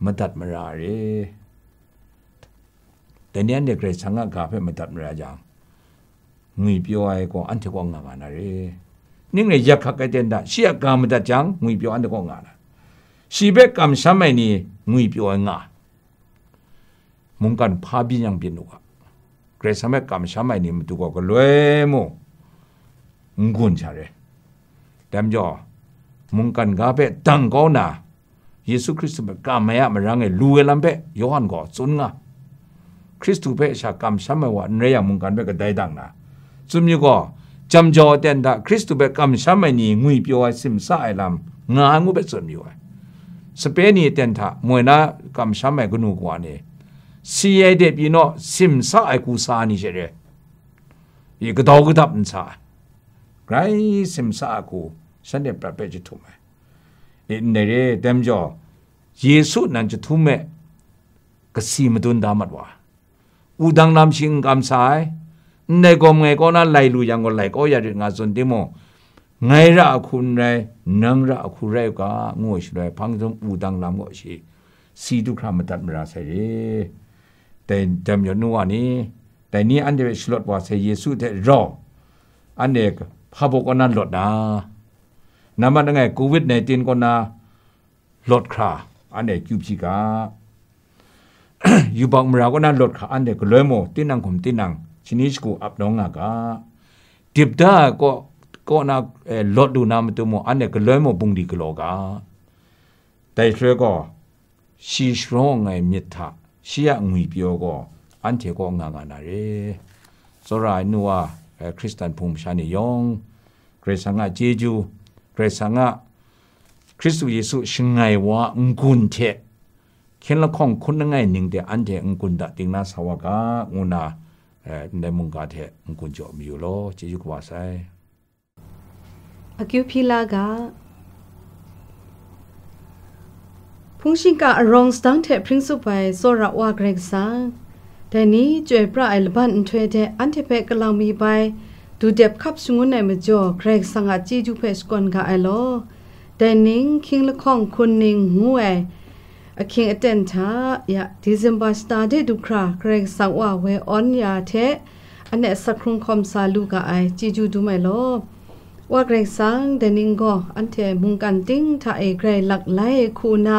[SPEAKER 1] มาตัดมาราเรแต่เนี่ยเด็กเกรซังกาเพ่มาตัดมาราจังงุยเปียวไอ้ก็อันที่ก็งานนะเรนิ่งเลยยักษ์กันเด่นด่าเสียกามตัดจังงุยเปียวอันที่ก็งานนะชีเบกามสมัยนี้งุยเปียวงามุงกันพาบิยังเป็นหนูอะเกรซังเบกามสมัยนี้มันตัวก็เลยโมงุนชาเรแต่มจ่อมุงกันกาเปตังก้าวนาเยซูคริสต์เปกามายะมารังเอลูเอลัมเปยอห์นก็สุนงาคริสต์เปชากามสมัยว่าเรียมุงกันเปก็ได้ดังนะซุมยูก็จำจ่อเต็นดาคริสต์เปกามสมัยนี้งุยเปียวซิมซาไอลัมงางูเปซุมยูสเปนีเต็นท่ามวยนะกามสมัยกนูกว่านี่ซีเอเดปีโนซิมซาไอกูซานี่เจเรอีกดอกดับนซาไรซิมซากูฉันเดประเภทจะทุ่มเอ็นเดเรเต็มจ่อเยซูนั่นจะทุ่มก็ซีมาดุนดามัดว่าอุดังนำชิงกำสายในกรมไงก็น่าไล่ลุยังก็ไล่ก็อย่าดึงอาส่วนที่โมไงระคุณไรนังระคุณไรก็งูสิไรพังจงอุดังนำก็สิซีทุกครั้งมาตัดมาราใส่แต่เต็มจ่อนัวนี้แต่นี้อันเดียวสลดว่าใส่เยซูแต่รออันเด็กพระบุกนั้นหลดนะน้ำมันยังไงโควิด-19ก็น่าลดค่าอันเด็กยูพิกาอยู่บางเมืองก็น่าลดค่าอันเด็กเลยโมตีนังคุมตีนังชนิดกูอับดองงากาดิบด้าก็น่าลดดูน้ำตัวโมอันเด็กเลยโมบุงดีกโลกาแต่เชื่อก็ชีสร้องไงมิตรชียงุยเปียวก็อันเทก็งานอะไรสลายนัวคริสเตียนภูมิชานิยองเกรซังอาเจจูเกรซังอาคริสต์เยซูชิงไงว่ากุนเทเข็นละของคุณยังไงหนึ่งเดียอันเทกุนดะติงนาสวากางูนาในมุงกาเทกุนจอมอยู่โลเจจูกว่าไซ
[SPEAKER 2] อากิวพิลากาพุงชิงกาอรองสตังเทพริ้งสุไปโซระว่าเกรกซังแต่นี้จวยพระไอลบันทเวเทอันเทเพกำลังมีไปดูเด็บขับสุงในมจ่อเกรกสังอาจีจูเพสกอนกาไอโลแต่นิงคิงละข้องคนนิงหัวอคิงอเตนทายะดิเซมบาสตาเดดูคราเกรกสังว่าเวออนยาเทอันเนสักครุงคอมซาลูกาไอจีจูดูไม่โลว่าเกรกสังแต่นิงก็อันเทมุงกันติ้งถ้าไอเกรหลักไหลคูนา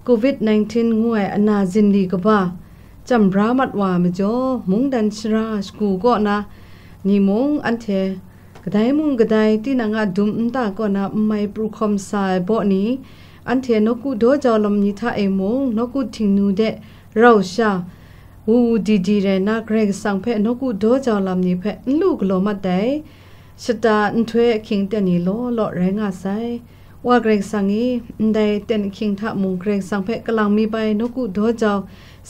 [SPEAKER 2] โควิด-19งวยอนาจินดีกบ้าจำรามัดว่ามจ่อมุงดันชราสกูก็นะนี่มุงอันเทกระไดมุงกระไดที่นางดุมตาก็นะไม่ปรุคอมสายบ่นี้อันเทนกูโดจอลมนิทาเอมุงนกูทิ้งนูเดเราชาวูดีเรนักเรกสังเพนกูโดจอลมนิเพลูกโลมาได้ชะตาอันถวยคิงเตนีโลโลแรงอาศัยว่าเกรกสังอีได้เต็นคิงทะมุงเกรกสังเพกำลังมีไปนกูโดจอ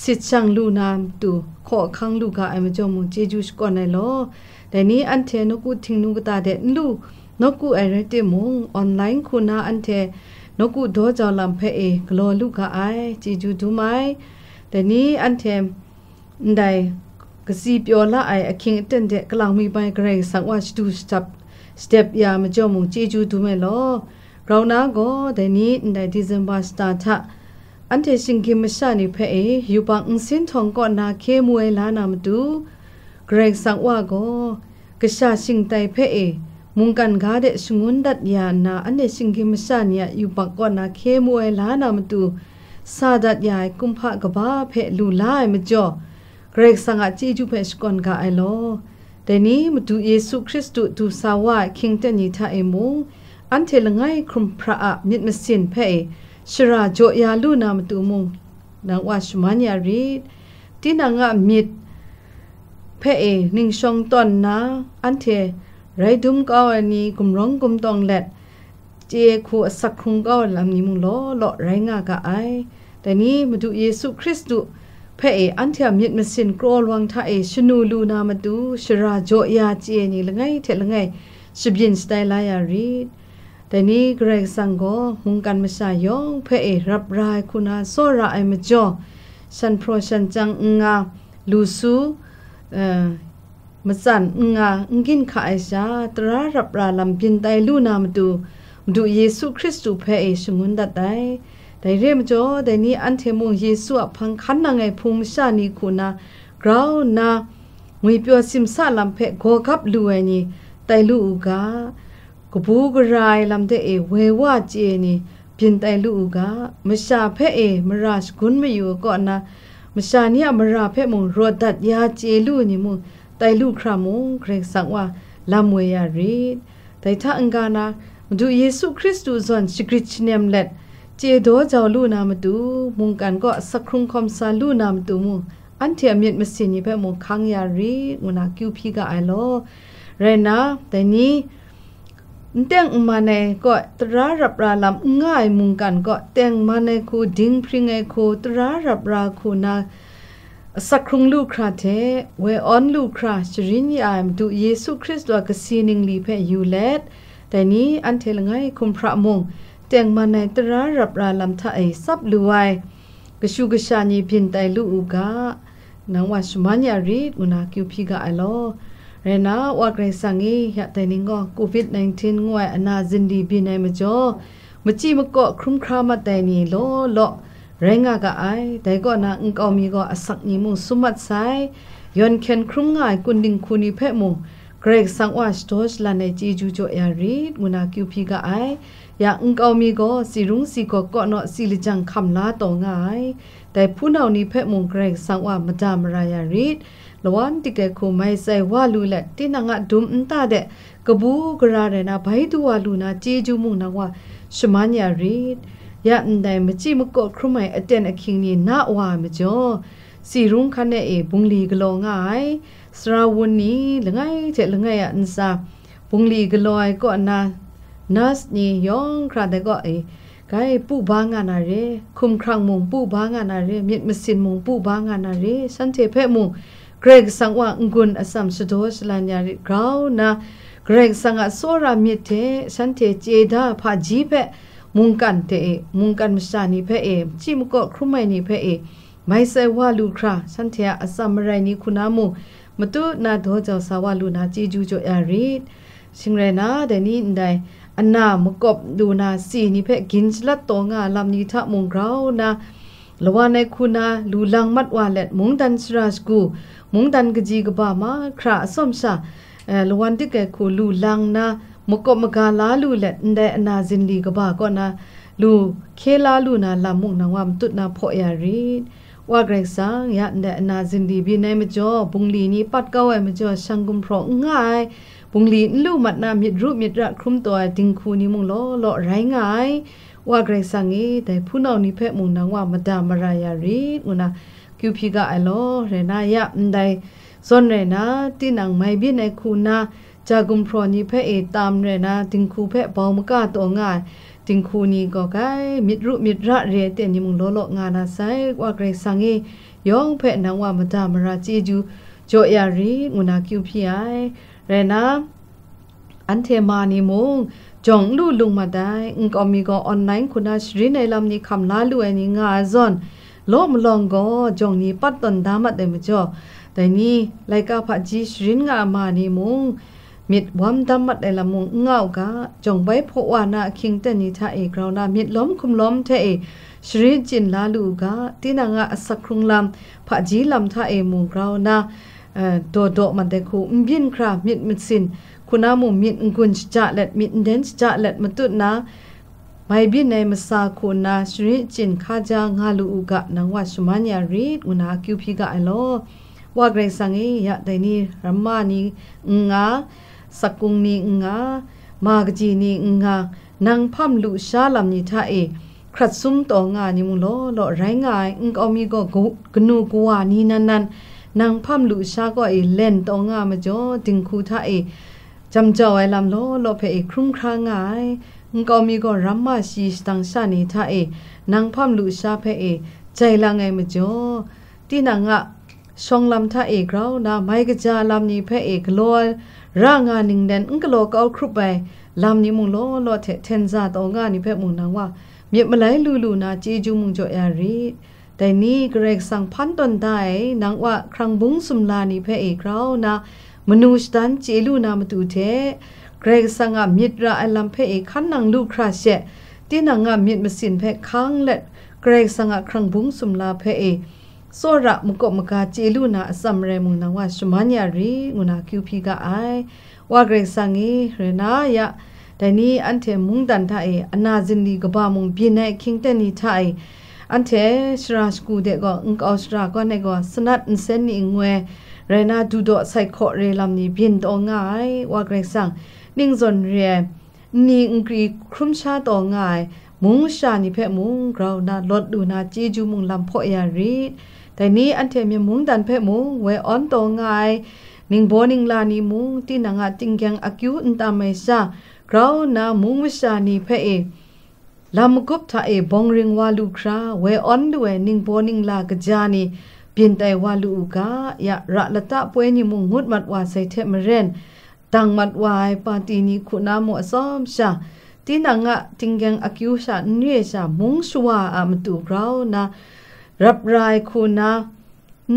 [SPEAKER 2] สิจังลูนามตูขอคังลูกาไอมจอมุงเจจูสก่อนไอโลแต่นี้อันเทนกูทิ้งนูกตาเดลูนกูไอเรติมุงออนไลน์คุณาอันเทนกูโดจอลำเพกลอลูกาไอเจจูดูไหมแต่นี้อันเทได้กสีเปียวละไอคิงเต็นเดกำลังมีไปเกรกสังว่าดูสเต็ปยามจอมุงเจจูดูไหมโลเรานาก็แต่นี้ได้ดิเซมบาสตาทะอันเทสิงกิมชานิเพอยู่ปังสินทองก่อนนาเคมวยลานามดูเกรกสังว่าก็กษาสิงไตเพมุงกันกาเดสงุนดัดยานาอันเทสิงกิมชานีอยู่ปังก่อนนาเคมวยลานามดูซาดัดยายกุมภะกบ้าเพลูลายมจ่อเกรกสังอาจีจูเพสก่อนกาไอโลแต่นี้มาดูเยซูคริสต์ดูสาวาคิงเตนิทาเอมุงอันเทลงไงครุมพระมิดมสินเพชราโจยาลูนามตุมุงนางว่าชมันยารีที่นางมิดเพนิงชงตอนนาอันเทไรดุมก็อันนี้กุมร้องกุมตองเล็ดเจคูสักครุงก็ลำนี้มุงล้อไรง่ากะไอแต่นี้มาดูเยซูคริสต์ เพออันเทียมิดมสินกรอลวังทาชนูลูนามาดูชราโจยาเจนี่ละไงเทละไงชิบินสไตล์ลายารีดแต่นี้เกรกสังโกมุงกันมาสายองเพอรับรายคุณาโซราไอมจ่อฉันโปรฉันจังงาลูซูมาสันงากินขายชาตรารับราลำบินไตลูนามาดูเยซูคริสต์เพอชงุนดัดไดแต่เรื่องจ่อแต่นี้อันเทมงเยซูพังคันนังไงภูมิชานีคุณากราวนางวยเปียวซิมซาลำเพโกกับลูไอนี่ไตลูกากบูกรายลำเตเวว่าเจนี่บินไตลูกามชาเพมราชกุนไม่อยู่ก่อนนะมชาเนี่ยมราเพมงรดัดยาเจลูนี่มงไตลูครามงเกรกสังว่าลามวยารีดแต่ถ้าอังกานะดูเยซูคริสต์ส่วนสกริชเนมเล็ดเจโดเจ้าลูนามาดูมุงกันก็สักครุงคอมซาลูนามาดูมุงอันเทียมิดมาสินี่เพมงคังยารีมุนาคิวพีกาไอโลเรนะแต่นี้เตียงมาในก็ตรารับราลำง่ายมุงกันก็เตียงมาในคูดิ้งพริงไอคูตรารับราคูนาสักครุงลูกคราเทเวออนลูกคราชรินยามดูเยซูคริสต์ว่ากสีนิงลีเพยูเลตแต่นี้อันเทลงไงคุมพระมงเตียงมาในตรารับราลำท่าไอซับลูไอกชูกชานีพินไตลูกกานังว่าสมัญญารีดมุนาคิวพีกาไอโลเรนาว่าเกรซังงี้ยะแต่นิงก็โควิด-19 งวยอนาจินดีบินไอมจ่อมจีมก็ครุมครามาแต่นี่โลแรงากะไอแต่ก็นะอึงเอามีก็อสักนี่มุสุมัดไซยอนเคนครุมง่ายกุนดิงคูนีเพะมุเกรกสังว่าสโตชลาในจีจูโจยารีดมุนาคิวพีกะไอยาอึงเอามีก็สิรุงสิก็เนาะสิลิจังคำลาตอง่ายแต่ผู้นานี้เพะมุเกรกสังว่ามาจามรายารีดลวันติเกคูไม่ใส่ว่าลูแหละที่นางะดุมตาเดกบูกราเรนะไปดูว่าลูนาจีจูมุงนางว่าชมันยารีดยะอันใดมจีมกครุไม่อเตนอคิงนี่นาว่ามจ่อสีรุงคันเอบุงลีกลอง่ายสราวนนี้ละไงเจละไงอันซาบุงลีกลอยก็นานัสนี่ยองคราเดก็ไกปูบางานาเรคุมครังมุงปูบางานาเรมิดมสินมุงปูบางานาเรสันเทเพมุงเกรกสังว่างุนอสัมสโดสลานยาริกราวนะเกรกสังอโซรามิเทสันเทเจดาพาจีเพมุงกันเตมุงกันมสานีเพจิมก็ครุไม่นีเพไม่ใส่ว่าลูคราสันเทอสัมไรนีคุณามุมาตุนาโดเจ้าสาวาลูนาจีจูโจยาริดสิงเรนาเดนี้ได้อันนามกบดูนาสีนีเพกินสลัดตงาลำนิทะมุงกราวนะละวานในคุณาลูลังมัดวาเล็ดมุงดันสราสกูมุงดันกจีกบามาคราสมซาละวันที่แกคูลูลังนะมกบมกาลาลูเล็ดได้อนาจินลีกบาก็นะลูเคลาลูนาลามุงนางวามตุนาพอยารีว่าเกรกสังยะได้อนาจินลีบินในมจ่อบุงลีนี้ปัดเก้าไอมจ่อชังกุมพรองง่ายบุงลีลูมัดนามิดรูมิดระครุมตัวติงคูนี้มุงล้อไรง่ายว่าเกรกสังงี้แต่ผู้นานี้เพะมุงนางว่ามาดามารายารีอุนะคิวพีกาไอโลเรนายะได้ส่วนเรนาที่นางไม่บินในคูนาจากุมพรนี้เพะตามเรนาติงคูเพะเบามกาตัวง่ายติงคูนี้ก็ไกมิดรูมิดระเรเตนิมุงล้องานาไซว่าเกรกสังงี้ยองเพะนางว่ามาดามราจีจูโจยารีอุนะคิวพีไอเรนาอันเทมานิมุงจงลู่ลุงมาได้ก็มีก็ออนไลน์คุณาชริในลำนี้คำลาลู่อันนี้งาซอนโลมลองก็จงนี้ปัดตันดามัดเดมจ่อแต่นี่ไลกาพัดจีชรินงามานิมุงมิดวามดามัดไอละมุงเงากะจงไว้พวานาคิงเตนิทาเอกเรานามิดล้อมคุมล้อมเทชริจินลาลูกะที่นางะสักครุงลำพัดจีลำทาเอมุงเรานาโดมันแต่คูบินครามิดมิดสินคุณามุมิดกุนจ่าเล็ดมิดเดนจ่าเล็ดมาตุนะไม่บินในมาสาคุณนาชริจินข้าจางาลูกะนางว่าสมัญญารีดอุนาคิวพีกะไอโลว่าเกรงสังเอยะแต่นี่รัมมานีงาสักกุงนีงามากจีนีงานางพัมลุชาลำนิทาเอครัดซุ่มต่องานิมุโลไรงายเอามีก็กนูกัวนีนันนางพัมลุชาก็เล่นต่องามาจ่อติงคูทาจำเจ้าไอ้ลำโลเพครุ่มครางายก็มีก็รัมมาชีสตังชานิทานังพัมลุชาเพใจละไงมาจ่อ ที่นางะชองลำท่าเอกเรานะไม่กระจาลำนี้เพเอกลอยร่างงานหนึ่งเด่นก็โลก็เอาครุบไปลำนี้มุงโลเทนซาตองานนี้เพมุงนางว่าเมียมาไหลลูนะจีจูมุงจ่อยารีแต่นี่เกรกสังพันตนได้นางว่าครั้งบุ้งสุมลานี้เพเอกเรานะมนุษย์ดันเจลูนามาตูเทเกรกสังอามิตรไอลำเพเอกขันนางลูกคราเชที่นางอามิตรมาสินเพค้างเล็ดเกรกสังอาครั้งบุ้งสุมลาเพเอกโซระมุกมกาเจลูนาสัมเรมุงนางว่าสมัญญารีงุนาคิวพีกาไอว่าเกรกสังเอเรนายะแต่นี้อันเทมุงดันท่าอนาจินดีกบามุงบินในคิงเตนีท่าอันเทชราสกูเดก็เอาชราก็ในก็สนัดอินเซนีงเวเรนาดูดไซโคเรลำนี้บินตองง่ายว่าเกรกสังนิ่งจนเรียนิ่งกรีครุมชาตองง่ายมุงชานิเพมุงเรานาลดดูนาจีจูมุงลำพ่อยารีแต่นี้อันเทมีมุงดันเพมุงเวออนตองง่ายนิ่งโบนิ่งลานีมุงที่นางติงยังอากิวอินตามไม่ซาเรานามุงวิชานีเพลำกุบท่าบงริงวาลูคราเวออนด้วยนิ่งโบนิ่งลากจานีเปลี่ยนแต่วาลูกายะระละตะป่วยนิมุงงุดมัดว่าใส่เทมเรนตังมัดวายปาตีนีคุณามัวซ้อมชาที่นางติงยังอากิวชาเนียชามุงชัวอามตูเรานะรับรายคุณา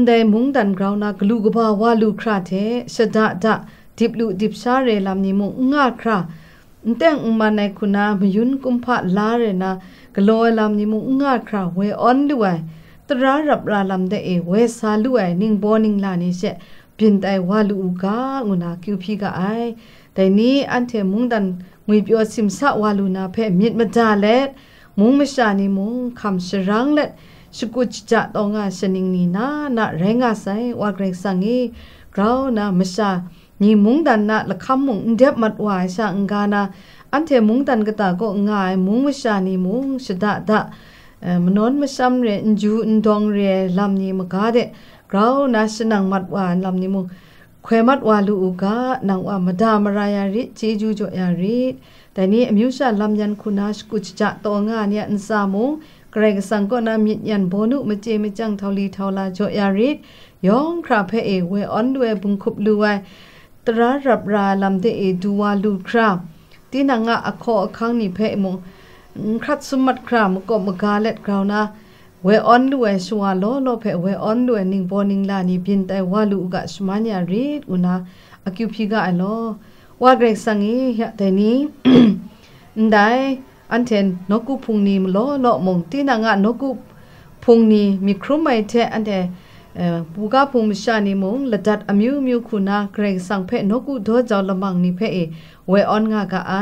[SPEAKER 2] ได้มุงดันเรานะกลูกบ่าวาลูคราเทชดาดะดิบลูดิบชาเรลำนิมุงงาคราแต่งมาในคุณามยุนกุมภะลาเรนะกลอยลำนิมุงงาคราเวออนด้วยตรารับราลำได้เวสาลุนิ่งโบนิ่งลานิเชเปลี่ยนแต่วาลูกางุนาคิวพีกาไอแต่นี้อันเทมุงดันมวยเปียวซิมซาวาลูนาเพมิดมาจาเล็ดมุงไม่ชานิมุงคำสรังเล็ดสกุจจะตองาชนิงนีนาแรงอาศัยว่าเกรงสังงีเรานะไม่ชานี่มุงดันละคำมุงเด็บมัดวายช่างกานะอันเทมุงดันก็ตาก็ง่ายมุงไม่ชานิมุงชดาดะมนนมาซ้ำเรนจูนดองเรลำนี้มกาเดเรานะสนังมัดวานลำนี้มุงเขมัดวาลูกานางว่ามดามารายาริจีจูจอยาริแต่นี้มิวชาลำยันคุณาสกุจจะตองาเนี่ยอันสามุงเกรงสังก็นามิยันโบนุมเจมจังเทาลีเทาลาจอยาริยองคราเพเอเวออนด้วยบุงคุบลูไวตรารับราลำเดดูวาลูคราที่นางอคอข้างนี้เพมุงครัดสมัดครามก็มกาเล็ดกราวนะเวออนด้วยชัวโลเพเวออนด้วยนิ่งโบนิ่งลานีบินแต่วาลูกะสมัญญารีอุนาอากิวพิกาโลว่าเกรกสังอีแต่นี้ได้อันเทนนกุพุงนีมโลมงที่นางนกุพุงนีมีครุมไม่เทอันเดปูกาพุงมิชานีมงละดัดอมิวคุณาเกรกสังเพนกุโดจาวละมังนีเพเวออนงากะไอ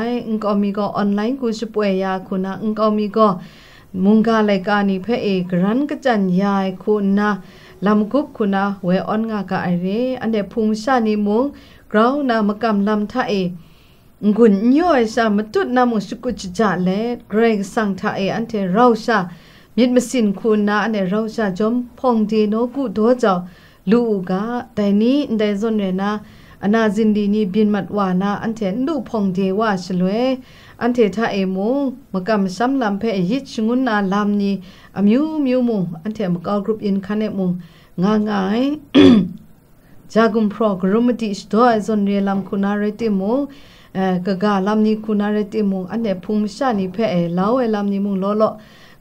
[SPEAKER 2] ก็มีก็ออนไลน์กูสป่วยยาคุณาก็มีก็มุงกาไลกานีเพกรันกจันยายคุณาลำกุบคุณาเวออนงากะไอเรอันเดพุงชานีมงเรานามกำลำท่ากุนย่อยชามตุดนามุสกุจจาเลเกรกสังท่าอันเทเราชามิดมสินคุณาอันเดเราชาจอมพงดีโนกุโดเจ้าลูกาแต่นี้ได้จนเรนาอนาจินดีนีบินมัดวานาอันเทนลูพงเดว่าชลวยอันเทท่ามุงมกำซ้ำลำเพยิชงุนนาลำนี้มิวมุงอันเทมกากรุปอินคันเนมุงง่ายจากุมพรอกรุมติสโตไอซอนเรียลำคุณาเรติมุงกะกาลำนี้คุณาเรติมุงอันเดพุงชานิเพลาวลำนี้มุงโล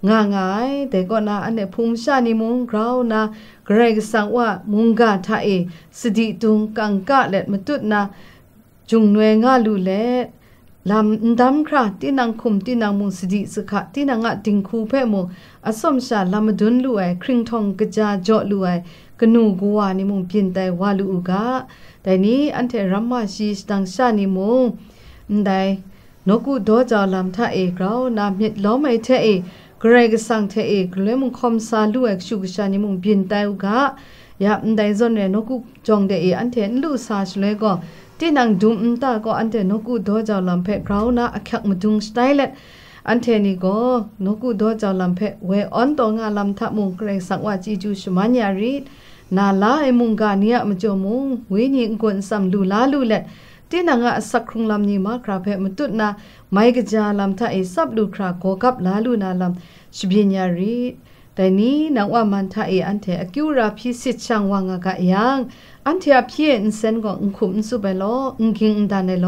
[SPEAKER 2] ง่ายแต่ก็นาอันเดพุงชานิมุงเรานาเกรกสังว่ามุงกาท่าสติตุงกังกะเล็ดมาตุดนาจุงหน่วยงาลูเล็ดลำดำคราที่นางคุมที่นางมุงสติสขะที่นางติงคูเพมุงอสมชาลำดุนลูไอครึ่งทองกระจาจอลูไอกนูกัวนิมุงเพียนแต่วาลูกาแต่นี้อันเทรัมมาชีสตังชานิมุงได้นกุโดจาลำท่าเรานามิดล้อมไอเทเกรกสังเทกเลยมุงคอมซาลูเอกชุกชานิมุงเพียนแต่กายาได้จนเรนกุจงเดอันเทนลูซาชเลก็ที่นางดุมตาก็อันเทนกุโดจาลำเพเรานาอักขักมาดุงสไตล์อันเทนี่ก็นกุโดจาลำเพเวออนตองาลำทับมุงเกรงสังว่าจีจูชมัญญารีนาลามุงกาเนียมจมุงวิญญกวนสัมลูลาลูเล็ดที่นางสักครุงลำนี้มาคราเพมตุดนาไม่กระจาลำท่าสับลูคราโกกับลาลูนาลำชบิญญารี แต่นี้นักว่ามันทาอันเถอกิวราพิสิทช่างวังกะยังอันเถอพี่อินเซนก็คุมสุไปโลกิงดานโล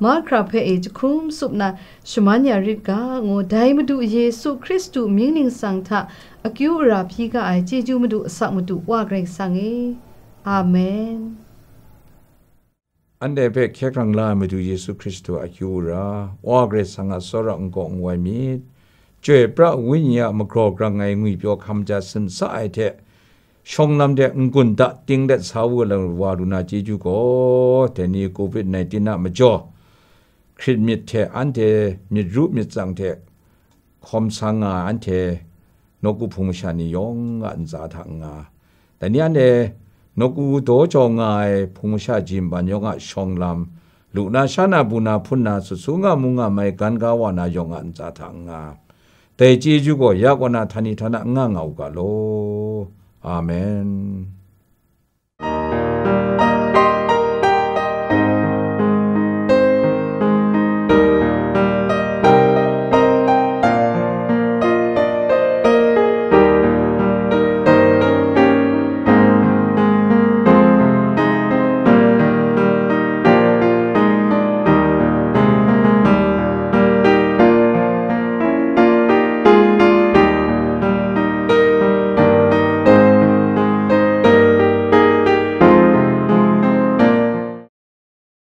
[SPEAKER 2] มาคราเพอจคุมสุบนาชมันยาริกางูไดมาดูเยซูคริสต์มิงนิงสังทะอกิวราพีกะไอเจจูมาดูสักมาดูว่าเกรงสังเออาเมน
[SPEAKER 1] อันเดเปกแค่ครั้งลามาดูเยซูคริสต์อาคิวราว่าเกรงสังอาสระองกงไวมีเจ็บพระวิญญาณมกรอกรังไงงุยเปียวคำจะสินสายเถชงนำเด็กกุนตะติงเด็ดสาวเลวารุณาจีจูโกแต่นี่โควิด-19น่ะมาจ่อคริสมิดเถอันเถมิดรูปมิดจังเถคอมสังอันเถนกุพุงชานิยองอันจาทังแต่นี่อันเดนกุโตจงไอพุงชาจิมบันยองชงลำลูนาชานาบุนาพุนนาสุงามุงไม่กันกาวานายองอันจาทังแต่จีจูโกยากวนาธานิธนะงางเอากะโลอาเมน